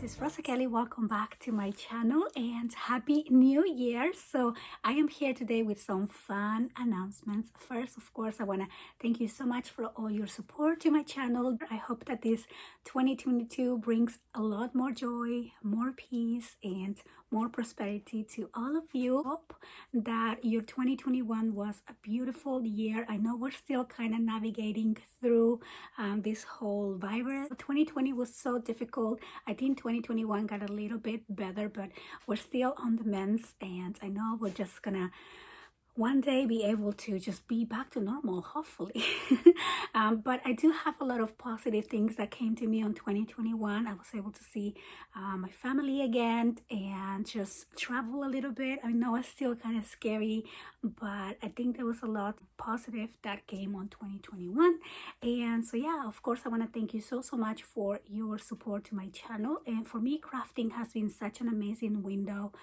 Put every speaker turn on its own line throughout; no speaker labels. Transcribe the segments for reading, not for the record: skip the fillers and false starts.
this is Rosa Kelly. Welcome back to my channel and Happy New Year. So I am here today with some fun announcements. First, of course, I want to thank you so much for all your support to my channel. I hope that this 2022 brings a lot more joy, more peace, and more prosperity to all of you. Hope that your 2021 was a beautiful year. I know we're still kind of navigating through this whole virus. 2020 was so difficult. I think 2021 got a little bit better, but we're still on the mends, and I know we're just gonna one day be able to just be back to normal, hopefully. But I do have a lot of positive things that came to me on 2021. I was able to see my family again and just travel a little bit. I know it's still kind of scary, but I think there was a lot positive that came on 2021. And so yeah, of course, I want to thank you so much for your support to my channel. And for me, crafting has been such an amazing window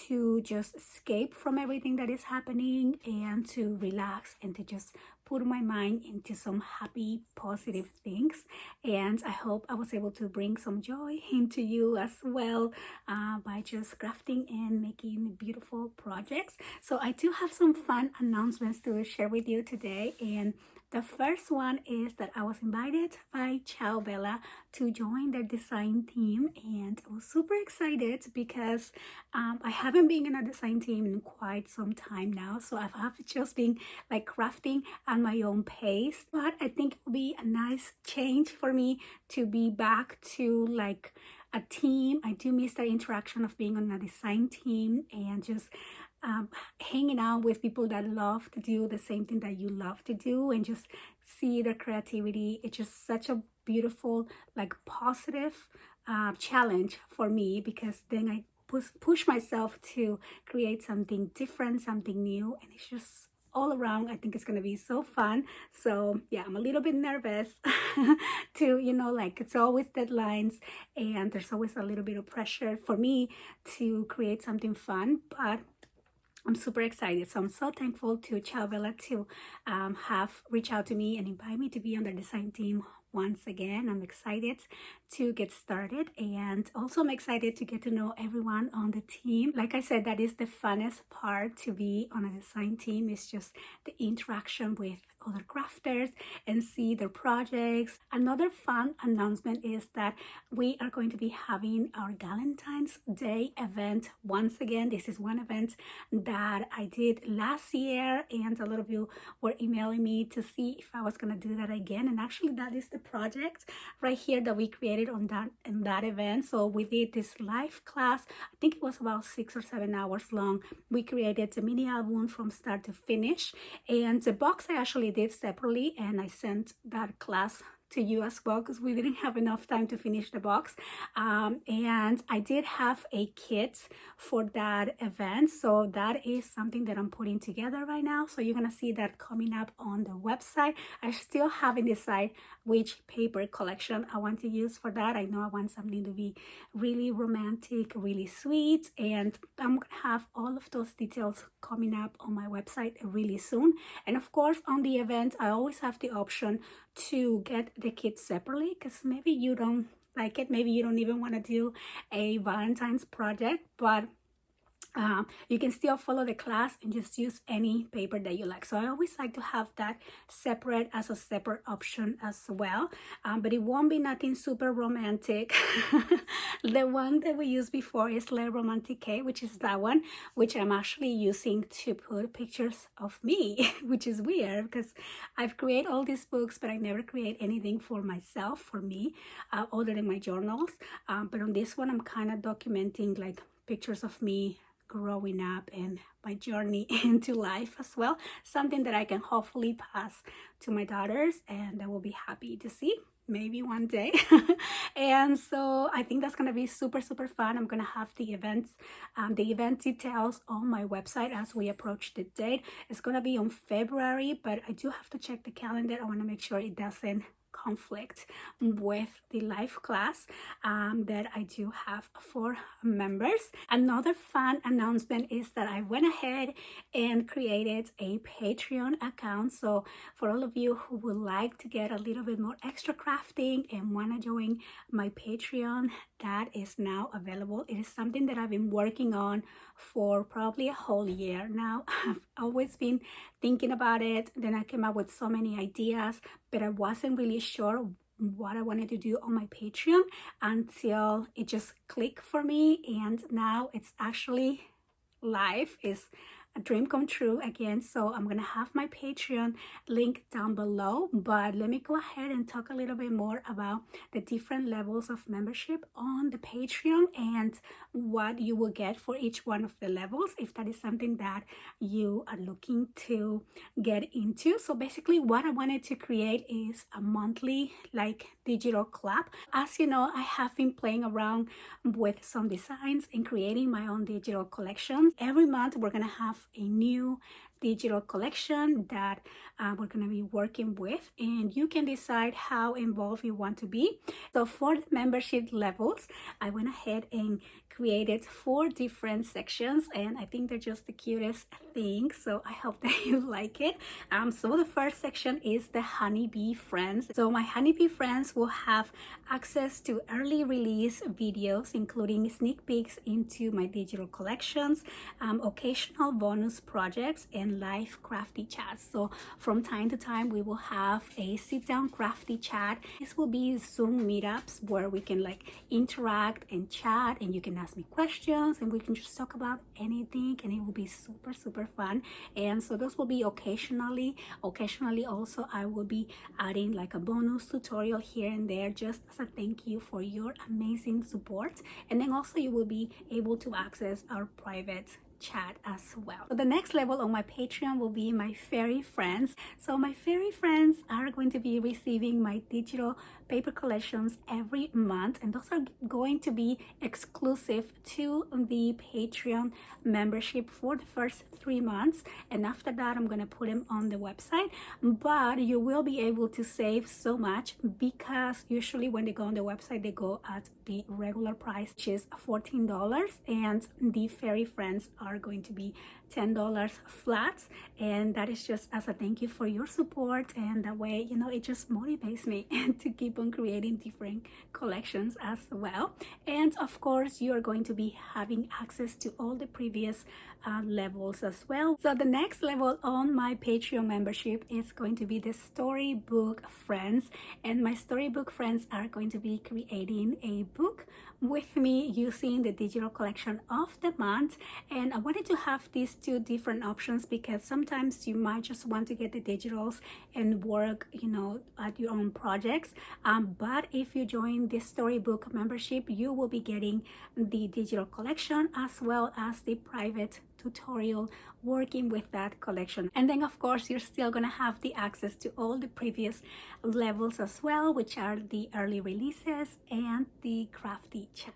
to just escape from everything that is happening and to relax and to just put my mind into some happy, positive things. And I hope I was able to bring some joy into you as well by just crafting and making beautiful projects. So I do have some fun announcements to share with you today. And the first one is that I was invited by Ciao Bella to join their design team, and I was super excited because I haven't been in a design team in quite some time now, so I have just been like crafting at my own pace. But I think it will be a nice change for me to be back to like a team. I do miss the interaction of being on a design team and just hanging out with people that love to do the same thing that you love to do and just see their creativity. It's just such a beautiful, like positive challenge for me, because then I push myself to create something different, something new, and it's just all around. I think it's gonna be so fun. So yeah, I'm a little bit nervous to, like it's always deadlines and there's always a little bit of pressure for me to create something fun, but I'm super excited. So I'm so thankful to Ciao Bella to have reached out to me and invite me to be on the design team once again. I'm excited to get started, and also I'm excited to get to know everyone on the team. Like I said, that is the funnest part to be on a design team. It's just the interaction with other crafters and see their projects. Another fun announcement is that we are going to be having our Valentine's Day event once again. This is one event that I did last year, and a lot of you were emailing me to see if I was going to do that again. And actually, that is the project right here that we created on that event. So we did this live class. I think it was about 6 or 7 hours long. We created the mini album from start to finish, and the box I actually did separately, and I sent that class to you as well because we didn't have enough time to finish the box. And I did have a kit for that event, so that is something that I'm putting together right now. So you're gonna see that coming up on the website. I still haven't decided which paper collection I want to use for that. I know I want something to be really romantic, really sweet, and I'm gonna have all of those details coming up on my website really soon. And of course, on the event, I always have the option to get the kit separately, because maybe you don't like it, maybe you don't even want to do a Valentine's project, but you can still follow the class and just use any paper that you like. So I always like to have that separate as a separate option as well, but it won't be nothing super romantic. The one that we used before is Le Romantique, which is that one, which I'm actually using to put pictures of me, which is weird because I've created all these books, but I never create anything for myself, for me, other than my journals. But on this one, I'm kind of documenting like pictures of me growing up and my journey into life as well, something that I can hopefully pass to my daughters and they will be happy to see maybe one day. And so I think that's gonna be super fun. I'm gonna have the event details on my website as we approach the date. It's gonna be on February, but I do have to check the calendar. I want to make sure it doesn't conflict with the live class that I do have for members. Another fun announcement is that I went ahead and created a Patreon account. So for all of you who would like to get a little bit more extra crafting and want to join my Patreon, that is now available. It is something that I've been working on for probably a whole year now. I've always been thinking about it. Then I came up with so many ideas, but I wasn't really sure what I wanted to do on my Patreon until it just clicked for me. And now it's actually live. Is a dream come true again. So I'm gonna have my Patreon link down below, but let me go ahead and talk a little bit more about the different levels of membership on the Patreon and what you will get for each one of the levels, if that is something that you are looking to get into. So basically what I wanted to create is a monthly like digital club. As you know, I have been playing around with some designs and creating my own digital collections. Every month we're gonna have a new digital collection that we're going to be working with, and you can decide how involved you want to be. So for the membership levels, I went ahead and created 4 different sections, and I think they're just the cutest thing, so I hope that you like it. So the first section is the Honeybee Friends. So my Honeybee Friends will have access to early release videos, including sneak peeks into my digital collections, occasional bonus projects, and live crafty chats. So from time to time we will have a sit-down crafty chat. This will be Zoom meetups where we can like interact and chat, and you can ask me questions and we can just talk about anything, and it will be super fun. And so those will be occasionally also I will be adding like a bonus tutorial here and there, just as a thank you for your amazing support. And then also you will be able to access our private chat as well. So the next level on my Patreon will be my fairy friends. So my fairy friends are going to be receiving my digital paper collections every month, and those are going to be exclusive to the Patreon membership for the first 3 months, and after that I'm going to put them on the website. But you will be able to save so much, because usually when they go on the website they go at the regular price, which is $14, and the fairy friends are going to be $10 flat, and that is just as a thank you for your support. And that way, you know, it just motivates me to keep on creating different collections as well. And of course you are going to be having access to all the previous levels as well. So the next level on my Patreon membership is going to be the storybook friends, and my storybook friends are going to be creating a book with me using the digital collection of the month. And I wanted to have these 2 different options because sometimes you might just want to get the digitals and work, you know, at your own projects, but if you join the storybook membership, you will be getting the digital collection as well as the private tutorial working with that collection. And then of course you're still gonna have the access to all the previous levels as well, which are the early releases and the crafty chat.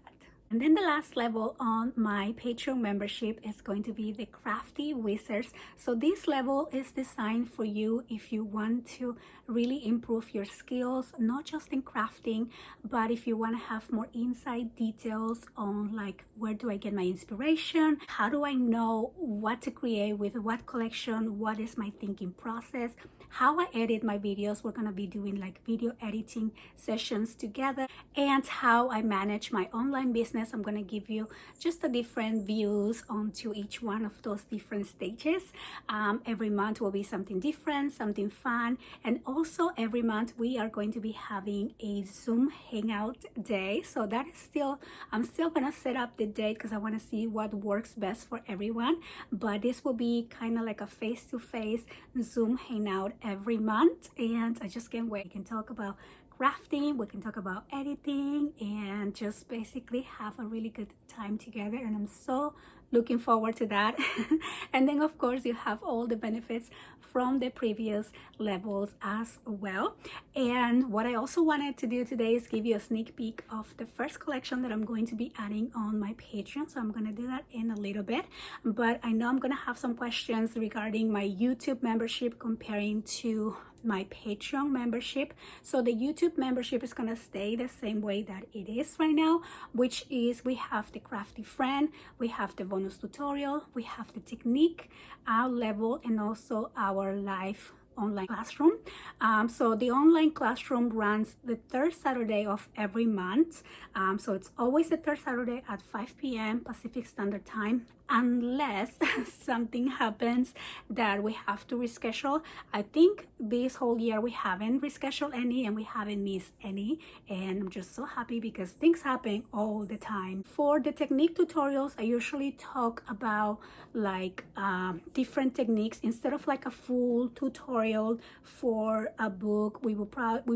And then the last level on my Patreon membership is going to be the Crafty Wizards. So this level is designed for you if you want to really improve your skills, not just in crafting, but if you want to have more inside details on like, where do I get my inspiration? How do I know what to create with what collection? What is my thinking process? How I edit my videos. We're going to be doing like video editing sessions together, and how I manage my online business. I'm going to give you just the different views onto each one of those different stages. Every month will be something different, something fun. And also every month we are going to be having a Zoom hangout day. So that is still, I'm still going to set up the date because I want to see what works best for everyone. But this will be kind of like a face-to-face Zoom hangout every month, and I just can't wait. We can talk about crafting, we can talk about editing, and just basically have a really good time together, and I'm so looking forward to that. And then of course you have all the benefits from the previous levels as well. And what I also wanted to do today is give you a sneak peek of the first collection that I'm going to be adding on my Patreon. So I'm going to do that in a little bit, but I know I'm going to have some questions regarding my YouTube membership comparing to my Patreon membership. So the YouTube membership is going to stay the same way that it is right now, which is we have the crafty friend, we have the bonus tutorial, we have the technique, our level, and also our live online classroom. So the online classroom runs the third Saturday of every month. So it's always the third Saturday at 5 p.m. Pacific Standard Time, unless something happens that we have to reschedule. I think this whole year we haven't rescheduled any and we haven't missed any, and I'm just so happy because things happen all the time. For the technique tutorials, I usually talk about like different techniques instead of like a full tutorial for a book. We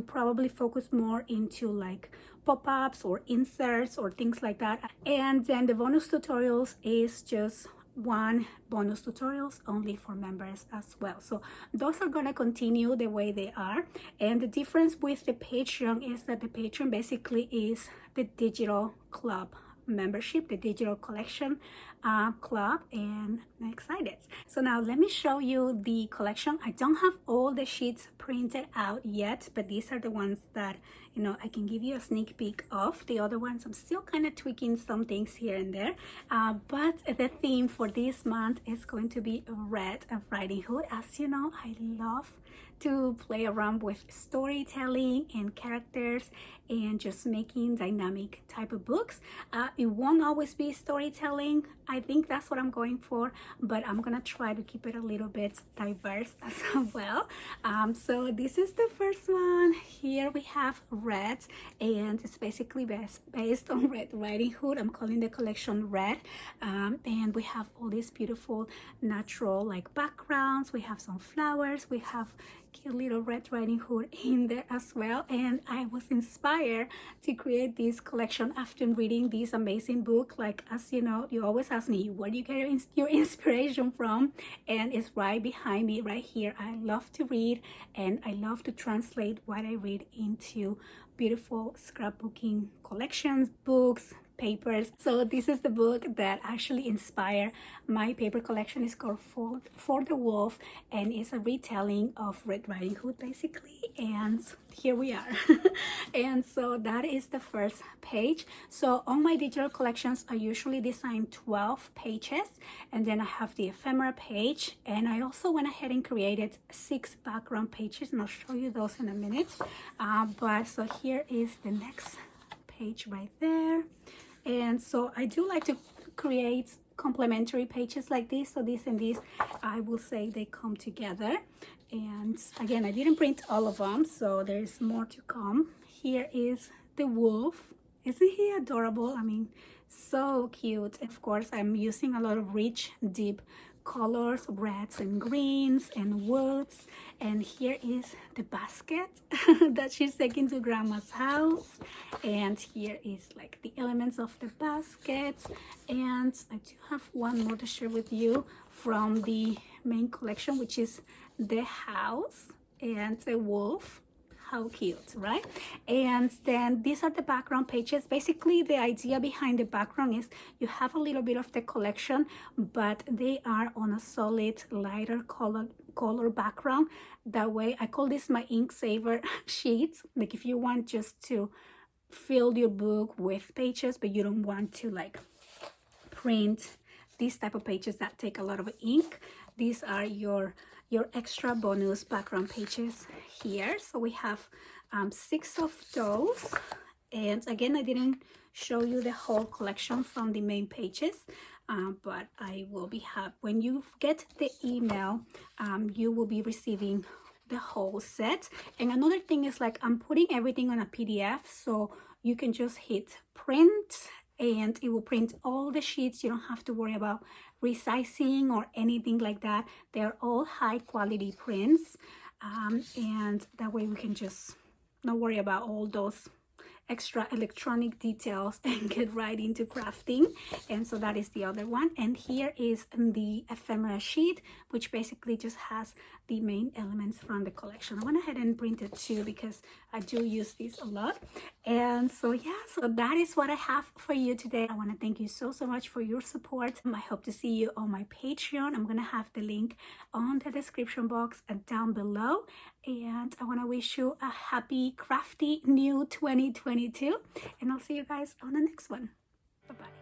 probably focus more into like pop-ups or inserts or things like that. And then the bonus tutorials is just one bonus tutorials only for members as well. So those are gonna continue the way they are. And the difference with the Patreon is that the Patreon basically is the digital club membership, the digital collection club, and I'm excited. So now let me show you the collection. I don't have all the sheets printed out yet, but these are the ones that, you know, I can give you a sneak peek of. The other ones I'm still kind of tweaking some things here and there, but the theme for this month is going to be Red Riding Hood. As you know, I love to play around with storytelling and characters and just making dynamic type of books. It won't always be storytelling. I think that's what I'm going for, but I'm gonna try to keep it a little bit diverse as well. So this is the first one. Here we have Red, and it's basically based on Red Riding Hood. I'm calling the collection Red, and we have all these beautiful natural like backgrounds. We have some flowers. We have cute little Red Riding Hood in there as well, and I was inspired to create this collection after reading this amazing book. Like, as you know, you always ask me, where do you get your inspiration from? And it's right behind me right here. I love to read and I love to translate what I read into beautiful scrapbooking collections, books, papers. So this is the book that actually inspired my paper collection. It's called For the Wolf, and it's a retelling of Red Riding Hood basically, and here we are. And so that is the first page. So on my digital collections I usually design 12 pages, and then I have the ephemera page, and I also went ahead and created 6 background pages, and I'll show you those in a minute. But so here is the next page right there. And so I do like to create complementary pages like this. So this and this, I will say they come together. And again, I didn't print all of them, so there's more to come. Here is the wolf. Isn't he adorable? I mean, so cute. Of course, I'm using a lot of rich, deep colors, reds and greens and woods. And here is the basket that she's taking to grandma's house, and here is like the elements of the basket. And I do have one more to share with you from the main collection, which is the house and a wolf. How cute, right? And then these are the background pages. Basically, the idea behind the background is you have a little bit of the collection, but they are on a solid, lighter color background. That way, I call this my ink saver sheets. Like if you want just to fill your book with pages, but you don't want to like print these type of pages that take a lot of ink, these are your extra bonus background pages here. So we have 6 of those, and again, I didn't show you the whole collection from the main pages, but I will be happy when you get the email. You will be receiving the whole set. And another thing is, like, I'm putting everything on a PDF, so you can just hit print and it will print all the sheets. You don't have to worry about resizing or anything like that. They're all high quality prints, and that way we can just not worry about all those extra electronic details and get right into crafting. And so that is the other one. And here is the ephemera sheet, which basically just has the main elements from the collection. I went ahead and printed too because I do use these a lot. And so yeah, so that is what I have for you today. I want to thank you so much for your support. I hope to see you on my Patreon. I'm gonna have the link on the description box and down below. And I want to wish you a happy crafty new 2022, and I'll see you guys on the next one. Bye bye.